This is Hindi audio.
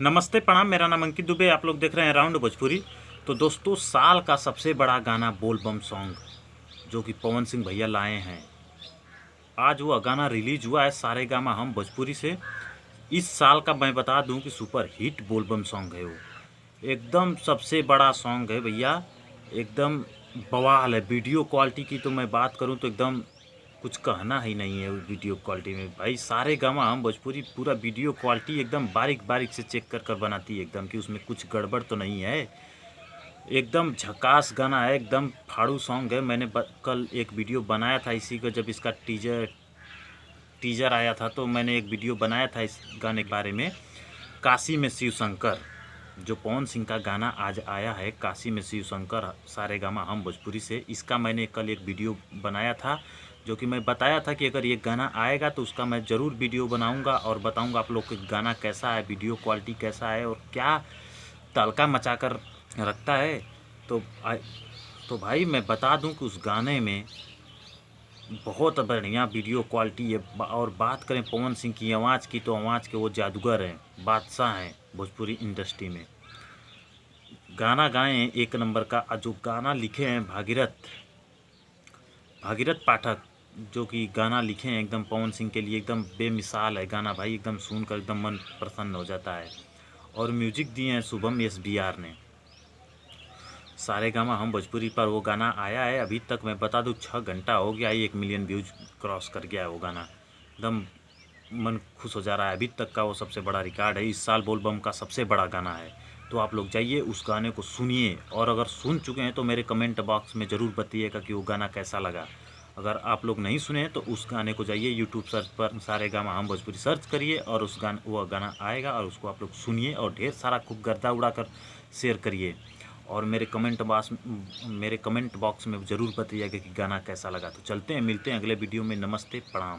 नमस्ते प्रणाम। मेरा नाम अंकित दुबे। आप लोग देख रहे हैं राउंड भोजपुरी। तो दोस्तों, साल का सबसे बड़ा गाना बोल बम सॉन्ग जो कि पवन सिंह भैया लाए हैं, आज वो गाना रिलीज हुआ है सारेगामा हम भोजपुरी से। इस साल का मैं बता दूं कि सुपर हिट बोल बम सॉन्ग है वो। एकदम सबसे बड़ा सॉन्ग है भैया। एकदम बवाल है। वीडियो क्वालिटी की तो मैं बात करूं तो एकदम कुछ कहना ही नहीं है। वीडियो क्वालिटी में भाई सारेगामा हम भोजपुरी पूरा वीडियो क्वालिटी एकदम बारीक बारीक से चेक कर कर बनाती है, एकदम कि उसमें कुछ गड़बड़ तो नहीं है। एकदम झकास गाना है, एकदम फाड़ू सॉन्ग है। मैंने कल एक वीडियो बनाया था इसी का, जब इसका टीजर आया था तो मैंने एक वीडियो बनाया था इस गाने के बारे में। काशी में शिव शंकर, जो पवन सिंह का गाना आज आया है काशी में शिव शंकर सारेगामा हम भोजपुरी से, इसका मैंने कल एक वीडियो बनाया था, जो कि मैं बताया था कि अगर ये गाना आएगा तो उसका मैं ज़रूर वीडियो बनाऊंगा और बताऊंगा आप लोग को गाना कैसा है, वीडियो क्वालिटी कैसा है और क्या तड़का मचा कर रखता है। तो तो भाई मैं बता दूं कि उस गाने में बहुत बढ़िया वीडियो क्वालिटी है। और बात करें पवन सिंह की आवाज़ की, तो आवाज़ के वो जादूगर हैं, बादशाह हैं भोजपुरी इंडस्ट्री में। गाना गाए हैं एक नंबर का। जो गाना लिखे हैं भागीरथ पाठक, जो कि गाना लिखे हैं एकदम पवन सिंह के लिए, एकदम बेमिसाल है गाना भाई। एकदम सुनकर एकदम मन प्रसन्न हो जाता है। और म्यूजिक दिए हैं शुभम SBR ने। सारेगामा हम भोजपुरी पर वो गाना आया है। अभी तक मैं बता दूं 6 घंटा हो गया है, 1 मिलियन व्यूज क्रॉस कर गया है वो गाना। एकदम मन खुश हो जा रहा है। अभी तक का वो सबसे बड़ा रिकॉर्ड है। इस साल बोल बम का सबसे बड़ा गाना है। तो आप लोग जाइए उस गाने को सुनिए, और अगर सुन चुके हैं तो मेरे कमेंट बॉक्स में ज़रूर बताइएगा कि वो गाना कैसा लगा। अगर आप लोग नहीं सुने हैं तो उस गाने को जाइए यूट्यूब सर्च पर सारेगामा हम भोजपुरी सर्च करिए, और वो गाना आएगा और उसको आप लोग सुनिए और ढेर सारा खूब गर्दा उड़ा कर शेयर करिए। और मेरे कमेंट बॉक्स में ज़रूर बताइएगा कि गाना कैसा लगा। तो चलते हैं, मिलते हैं अगले वीडियो में। नमस्ते प्रणाम।